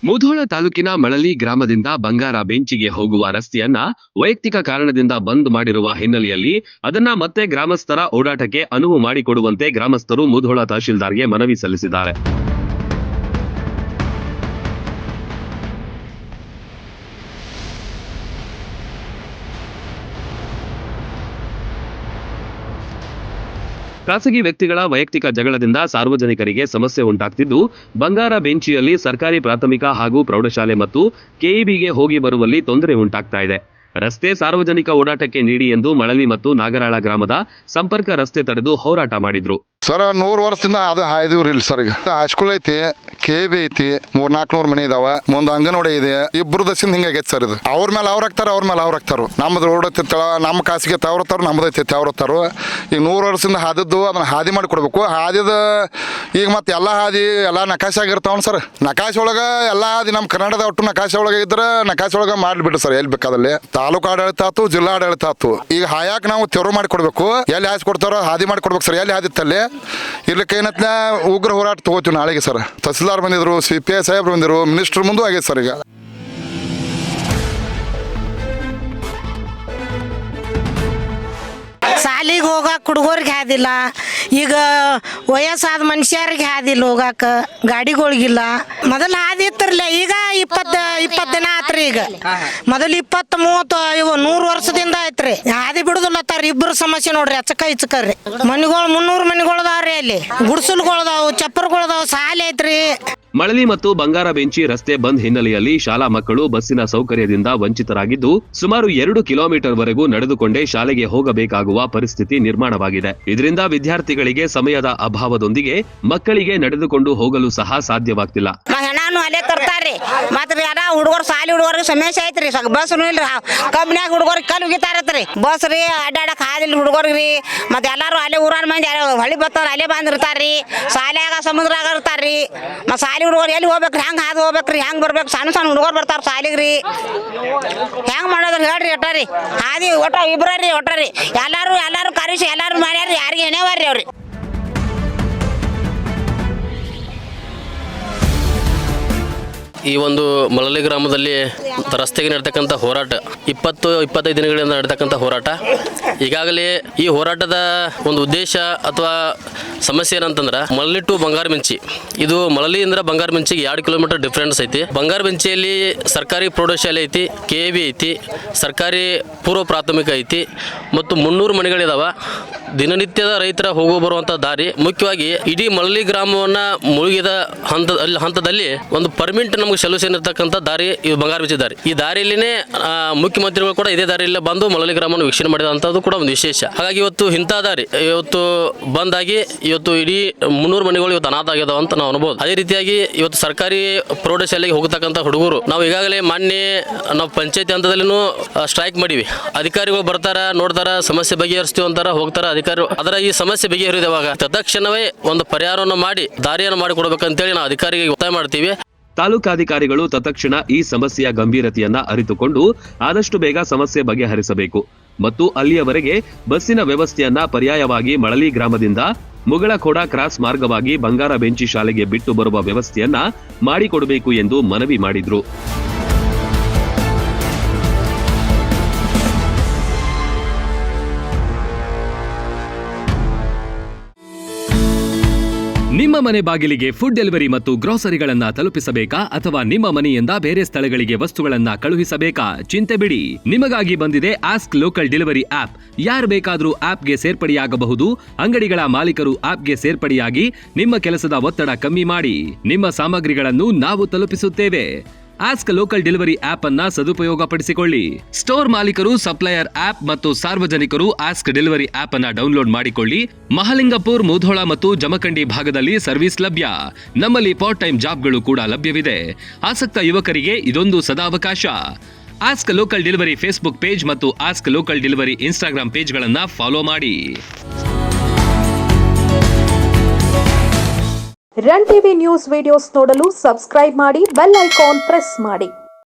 ಮುಧೋಳ ತಾಲೂಕಿನ ಮಳಲಿ ಗ್ರಾಮದಿಂದ ಬಂಗಾರ ಬೆಂಚಿಗೆ ಹೋಗುವ ರಸ್ತೆಯನ್ನ ವೈಯಕ್ತಿಕ ಕಾರಣದಿಂದ ಬಂದ್ ಮಾಡಿರುವ ಹಿನ್ನೆಲೆಯಲ್ಲಿ ಅದನ್ನ ಮತ್ತೆ ಗ್ರಾಮಸ್ಥರ ಓಡಾಟಕ್ಕೆ ಅನುವು ಮಾಡಿಕೊಡುವಂತೆ ಗ್ರಾಮಸ್ಥರು ಮುಧೋಳ ತಹಶೀಲ್ದಾರ್ಗೆ ಮನವಿ ಸಲ್ಲಿಸಿದ್ದಾರೆ. ಖಾಸಗಿ ವ್ಯಕ್ತಿಗಳ ವೈಯಕ್ತಿಕ ಜಗಳದಿಂದ ಸಾರ್ವಜನಿಕರಿಗೆ ಸಮಸ್ಯೆ ಉಂಟಾಗ್ತಿದ್ದು, ಬಂಗಾರ ಬೆಂಚಿಯಲ್ಲಿ ಸರ್ಕಾರಿ ಪ್ರಾಥಮಿಕ ಹಾಗೂ ಪ್ರೌಢಶಾಲೆ ಮತ್ತು ಕೆಇಬಿಗೆ ಹೋಗಿ ಬರುವಲ್ಲಿ ತೊಂದರೆ ಉಂಟಾಗ್ತಾ ಇದೆ. ರಸ್ತೆ ಸಾರ್ವಜನಿಕ ಓಡಾಟಕ್ಕೆ ನೀಡಿ ಎಂದು ಮಳಲಿ ಮತ್ತು ನಾಗರಾಳ ಗ್ರಾಮದ ಸಂಪರ್ಕ ರಸ್ತೆ ತಡೆದು ಹೋರಾಟ ಮಾಡಿದ್ರು. ಸರ್ 100 ವರ್ಷದಿಂದ ಅದು ಹಾಯ್ದಿವ್ರಿ ಇಲ್ಲಿ ಸರ್. ಈಗ ಹೈಸ್ಕೂಲ್ ಐತಿ, ಕೆಬಿ ಐತಿ, 300-400 ಮನೆ ಇದಾವ, ಮುಂದೆ ಅಂಗನವಾಡಿ ಇದೆ. ಇಬ್ಬರು ದಶಿಂದ ಹಿಂಗಾಗೈತಿ ಸರ್. ಇದು ಅವ್ರ ಮೇಲೆ ಅವ್ರು ಹಾಕ್ತಾರ, ಅವ್ರ ಮೇಲೆ ಅವ್ರು ಹಾಕ್ತಾರ. ನಮ್ದು ರೋಡ್ ಐತಿ, ನಮ್ಮ ಕಾಸಿಗೆ ತಾವ್ರತ್ತಾರ, ನಮ್ದು ಐತಿ ತಾವ್ರತ್ತಾರ. ಈಗ 100 ವರ್ಷದಿಂದ ಹಾದಿದ್ದು ಅದನ್ನ ಹಾದಿ ಮಾಡಿ ಕೊಡ್ಬೇಕು. ಹಾದಿದ ಈಗ ಮತ್ತೆ ಎಲ್ಲ ಹಾದಿ ಎಲ್ಲ ನಕಾಶೆ ಆಗಿರ್ತಾವ ಸರ್. ನಕಾಶೆ ಒಳಗೆ ಎಲ್ಲ ಹಾದಿ ನಮ್ಮ ಕರ್ನಾಟಕದ ಒಟ್ಟು ನಕಾಶೆ ಒಳಗೆ ಇದ್ರೆ ನಕಾಶೆ ಒಳಗೆ ಮಾಡಿಬಿಡ್ರಿ ಸರ್. ಎಲ್ಲಿ ಬೇಕಾದಲ್ಲಿ ತಾಲೂಕು ಆಡಳಿತ ಆಯ್ತು, ಜಿಲ್ಲಾ ಆಡಳಿತ ಆಯ್ತು. ಈಗ ಹಾಯಾಕ ನಾವು ತೆರವು ಮಾಡಿ ಕೊಡ್ಬೇಕು. ಎಲ್ಲಿ ಹಾಯ್ಸಿ ಕೊಡ್ತಾರೋ ಹಾದಿ ಮಾಡಿ ಕೊಡ್ಬೇಕು ಸರ್. ಎಲ್ಲಿ ಹಾದಿತ್ತಲ್ಲಿ ಇರ್ಲಿಕ್ಕೆ ಏನತ್ನ ಉಗ್ರ ಹೋರಾಟ ತಗೋತೀವಿ ನಾಳೆಗೆ ಸರ್. ತಹಸೀಲ್ದಾರ್ ಬಂದಿದ್ರು, CPI ಸಾಹೇಬ್ರು ಬಂದಿದ್ರು, ಮಿನಿಸ್ಟರ್ ಮುಂದೆ ಆಗೈತೆ ಸರ್. ಈಗ ಸಾಲಿಗೆ ಹೋಗಾಕ ಹುಡುಗರಿಗೆ ಹಾದಿಲ್ಲ. ಈಗ ವಯಸ್ಸಾದ ಮನುಷ್ಯರಿಗೆ ಹಾದಿಲ್ಲ ಹೋಗಾಕ, ಗಾಡಿಗಳಿಗಿಲ್ಲ. ಮೊದಲು ಹಾದಿ ಇತ್ತಿರಲ್ಲ, ಈಗ 20 ದಿನ ಆತ್ರಿ. ಈಗ ಮೊದಲು 20-30 100 ವರ್ಷದಿಂದ ಐತ್ರಿ. ಹಾದಿ ಬಿಡುದಿಲ್ಲತ್ತಾರ. ಇಬ್ಬರು ಸಮಸ್ಯೆ ನೋಡ್ರಿ, ಅಚ್ಚಕ ಇಚ್ಚಕರ್ರಿ. ಮನಿಗಳು 300 ಮನಿಗಳದಾವ್ರಿ. ಅಲ್ಲಿ ಗುಡಿಸಲುಗಳದಾವು, ಚಪ್ಪರ್ಗಳದಾವು, ಸಾಲಿ ಐತ್ರಿ. ಮಳಲಿ ಮತ್ತು ಬಂಗಾರ ಬೆಂಚಿ ರಸ್ತೆ ಬಂದ್ ಹಿನ್ನೆಲೆಯಲ್ಲಿ ಶಾಲಾ ಮಕ್ಕಳು ಬಸ್ಸಿನ ಸೌಕರ್ಯದಿಂದ ವಂಚಿತರಾಗಿದ್ದು, ಸುಮಾರು 2 ಕಿಲೋಮೀಟರ್ ವರೆಗೂ ನಡೆದುಕೊಂಡೇ ಶಾಲೆಗೆ ಹೋಗಬೇಕಾಗುವ ಪರಿಸ್ಥಿತಿ ನಿರ್ಮಾಣವಾಗಿದೆ. ಇದರಿಂದ ವಿದ್ಯಾರ್ಥಿಗಳಿಗೆ ಸಮಯದ ಅಭಾವದೊಂದಿಗೆ ಮಕ್ಕಳಿಗೆ ನಡೆದುಕೊಂಡು ಹೋಗಲು ಸಹ ಸಾಧ್ಯವಾಗ್ತಿಲ್ಲ. ಅಲ್ಲೇ ತರ್ತಾರ್ರಿ. ಮತ್ತೆ ಯಾರ ಹುಡುಗರು ಸಾಲಿ ಹುಡುಗರಿಗೆ ಸಮಸ್ಯೆ ಐತ್ರಿ. ಬಸ್ ಇಲ್ರಿ, ಕಂಪ್ನ್ಯಾಗ ಹುಡುಗರಿಗೆ ಕಲ್ ಉಗಿತಾರತ್ರಿ. ಬಸ್ ರೀ ಅಡ್ಡಾಡಕ್ ಹಾದಿಲ್ಲ ಹುಡುಗರ್ರಿ. ಮತ್ತೆ ಎಲ್ಲಾರು ಅಲ್ಲೇ ಊರಾನ ಮಂದಿ ಹೊಳಿ ಬರ್ತಾರ, ಅಲ್ಲೇ ಬಂದಿರ್ತಾರ್ರಿ. ಸಾಲ್ಯಾಗ ಸಮುದ್ರಾಗ ಇರ್ತಾರ್ರಿ. ಮತ್ತೆ ಸಾಲಿ ಹುಡುಗರು ಎಲ್ಲಿ ಹೋಗ್ಬೇಕ್ರಿ, ಹೆಂಗ್ ಹಾದು ಹೋಗ್ಬೇಕ್ರಿ, ಹೆಂಗ್ ಬರ್ಬೇಕು? ಸಣ್ಣ ಹುಡುಗರು ಬರ್ತಾರ ಸಾಲಿಗ್ರಿ. ಹೆಂಗ್ ಮಾಡೋದ್ರಿ ಹೇಳ್ರಿ? ಒಟ್ಟಾರಿ ಹಾದಿ ಒಟ್ಟ ಇಬ್ರಿ ಒಟ್ಟಾರಿ. ಎಲ್ಲಾರು ಕರೆಸಿ ಎಲ್ಲಾರು ಮಾಡ್ಯಾರ್ರಿ. ಯಾರಿಗೆ ಎಣೆವಾರ್ರಿ ಅವ್ರಿ. ಈ ಒಂದು ಮಳಲಿ ಗ್ರಾಮದಲ್ಲಿ ರಸ್ತೆಗೆ ನಡ್ತಕ್ಕಂಥ ಹೋರಾಟ 20-25 ದಿನಗಳಿಂದ ನಡ್ತಕ್ಕಂಥ ಹೋರಾಟ. ಈಗಾಗಲೇ ಈ ಹೋರಾಟದ ಒಂದು ಉದ್ದೇಶ ಅಥವಾ ಸಮಸ್ಯೆ ಏನಂತಂದ್ರೆ, ಮಳಲಿ ಟು ಬಂಗಾರ ಬೆಂಚಿ, ಇದು ಮಳಲಿಯಿಂದ ಬಂಗಾರ ಬೆಂಚಿಗೆ 2 ಕಿಲೋಮೀಟರ್ ಡಿಫ್ರೆನ್ಸ್ ಐತಿ. ಬಂಗಾರ ಬೆಂಚಿಯಲ್ಲಿ ಸರ್ಕಾರಿ ಪ್ರೌಢಶಾಲೆ ಐತಿ, ಕೆಬಿ ಐತಿ, ಸರ್ಕಾರಿ ಪೂರ್ವ ಪ್ರಾಥಮಿಕ ಐತಿ ಮತ್ತು 300 ಮನೆಗಳಿದಾವ. ದಿನನಿತ್ಯದ ರೈತರ ಹೋಗೋ ಬರುವಂಥ ದಾರಿ, ಮುಖ್ಯವಾಗಿ ಇಡೀ ಮಳಲಿ ಗ್ರಾಮವನ್ನು ಮುಳುಗಿದ ಹಂತದಲ್ಲಿ ಒಂದು ಪರ್ಮಿಟ್ ನಮಗೆ ಸೊಲ್ಯೂಷನ್ ಇರ್ತಕ್ಕಂಥ ದಾರಿ ಇದು ಬಂಗಾರ ಬೆಂಚಿ ದಾರಿ. ಈ ದಾರಿಯಲ್ಲಿನೇ ಮುಖ್ಯಮಂತ್ರಿಗಳು ಕೂಡ ಇದೇ ದಾರಿಯಲ್ಲಿ ಬಂದು ಮಳಲಿ ಗ್ರಾಮವನ್ನು ವೀಕ್ಷಣೆ ಮಾಡಿದಂಥದ್ದು ಕೂಡ ಒಂದು ವಿಶೇಷ. ಹಾಗಾಗಿ ಇವತ್ತು ಇಂಥ ದಾರಿ ಇವತ್ತು ಬಂದಾಗಿ ಇವತ್ತು ಇಡೀ 300 ಮನೆಗಳು ಇವತ್ತು ಅನಾಥ ಆಗ್ಯದಾವ ಅಂತ ನಾವು ಅನ್ಬೋದು. ಅದೇ ರೀತಿಯಾಗಿ ಇವತ್ತು ಸರ್ಕಾರಿ ಪ್ರೌಢಶಾಲೆಗೆ ಹೋಗತಕ್ಕಂಥ ಹುಡುಗರು ನಾವು ಈಗಾಗಲೇ ನಾವು ಪಂಚಾಯತಿ ಹಂತದಲ್ಲಿನೂ ಸ್ಟ್ರೈಕ್ ಮಾಡಿವಿ. ಅಧಿಕಾರಿಗಳು ಬರ್ತಾರ, ನೋಡ್ತಾರ, ಸಮಸ್ಯೆ ಬಗೆಹರಿಸ್ತೀವಿ ಅಂತಾರ, ಹೋಗ್ತಾರ ಅಧಿಕಾರಿಗಳು. ಅದರ ಈ ಸಮಸ್ಯೆ ಬಗೆಹರಿದವಾಗ ತತ್ಕ್ಷಣವೇ ಒಂದು ಪರಿಹಾರವನ್ನು ಮಾಡಿ ದಾರಿಯನ್ನು ಮಾಡಿಕೊಡ್ಬೇಕಂತೇಳಿ ನಾವು ಅಧಿಕಾರಿಗೆ ಒತ್ತಾಯ ಮಾಡ್ತೀವಿ. ತಾಲೂಕಾಧಿಕಾರಿಗಳು ತತ್ಕ್ಷಣ ಈ ಸಮಸ್ಯೆಯ ಗಂಭೀರತೆಯನ್ನ ಅರಿತುಕೊಂಡು ಆದಷ್ಟು ಬೇಗ ಸಮಸ್ಯೆ ಬಗೆಹರಿಸಬೇಕು ಮತ್ತು ಅಲ್ಲಿಯವರೆಗೆ ಬಸ್ಸಿನ ವ್ಯವಸ್ಥೆಯನ್ನ ಪರ್ಯಾಯವಾಗಿ ಮಳಲಿ ಗ್ರಾಮದಿಂದ ಮುಗಳಖೋಡ ಕ್ರಾಸ್ ಮಾರ್ಗವಾಗಿ ಬಂಗಾರ ಬೆಂಚಿ ಶಾಲೆಗೆ ಬಿಟ್ಟು ಬರುವ ವ್ಯವಸ್ಥೆಯನ್ನ ಮಾಡಿಕೊಡಬೇಕು ಎಂದು ಮನವಿ ಮಾಡಿದ್ರು. ನಿಮ್ಮ ಮನೆ ಬಾಗಿಲಿಗೆ ಫುಡ್ ಡೆಲಿವರಿ ಮತ್ತು ಗ್ರೋಸರಿಗಳನ್ನ ತಲುಪಿಸಬೇಕಾ ಅಥವಾ ನಿಮ್ಮ ಮನೆಯಿಂದ ಬೇರೆ ಸ್ಥಳಗಳಿಗೆ ವಸ್ತುಗಳನ್ನ ಕಳುಹಿಸಬೇಕಾ? ಚಿಂತೆ ಬಿಡಿ, ನಿಮಗಾಗಿ ಬಂದಿದೆ ಆಸ್ಕ್ ಲೋಕಲ್ ಡೆಲಿವರಿ ಆಪ್. ಯಾರು ಬೇಕಾದರೂ ಆಪ್ಗೆ ಸೇರ್ಪಡೆಯಾಗಬಹುದು. ಅಂಗಡಿಗಳ ಮಾಲೀಕರು ಆಪ್ಗೆ ಸೇರ್ಪಡೆಯಾಗಿ ನಿಮ್ಮ ಕೆಲಸದ ಒತ್ತಡ ಕಮ್ಮಿ ಮಾಡಿ ನಿಮ್ಮ ಸಾಮಗ್ರಿಗಳನ್ನು ನಾವು ತಲುಪಿಸುತ್ತೇವೆ. ಆಸ್ಕ್ ಲೋಕಲ್ ಡೆಲಿವರಿ ಆಪ್ ಅನ್ನ ಸದುಪಯೋಗಪಡಿಸಿಕೊಳ್ಳಿ. ಸ್ಟೋರ್ ಮಾಲೀಕರು, ಸಪ್ಲೈಯರ್ ಆಪ್ ಮತ್ತು ಸಾರ್ವಜನಿಕರು ಆಸ್ಕ್ ಡೆಲಿವರಿ ಆಪ್ ಅನ್ನ ಡೌನ್ಲೋಡ್ ಮಾಡಿಕೊಳ್ಳಿ. ಮಹಾಲಿಂಗಪುರ್, ಮುಧೋಳ ಮತ್ತು ಜಮಖಂಡಿ ಭಾಗದಲ್ಲಿ ಸರ್ವಿಸ್ ಲಭ್ಯ. ನಮ್ಮಲ್ಲಿ ಪಾರ್ಟ್ ಟೈಮ್ ಜಾಬ್ಗಳು ಕೂಡ ಲಭ್ಯವಿದೆ. ಆಸಕ್ತ ಯುವಕರಿಗೆ ಇದೊಂದು ಸದಾವಕಾಶ. Ask Local Delivery Facebook page ಮತ್ತು ಆಸ್ಕ್ ಲೋಕಲ್ ಡೆಲಿವರಿ ಇನ್ಸ್ಟಾಗ್ರಾಮ್ ಪೇಜ್ಗಳನ್ನ ಫಾಲೋ ಮಾಡಿ. ರನ್ ಟಿವಿ ನ್ಯೂಸ್ ವಿಡಿಯೋಸ್ ನೋಡಲು ಸಬ್ಸ್ಕ್ರೈಬ್ ಮಾಡಿ, ಬೆಲ್ ಐಕಾನ್ ಪ್ರೆಸ್ ಮಾಡಿ.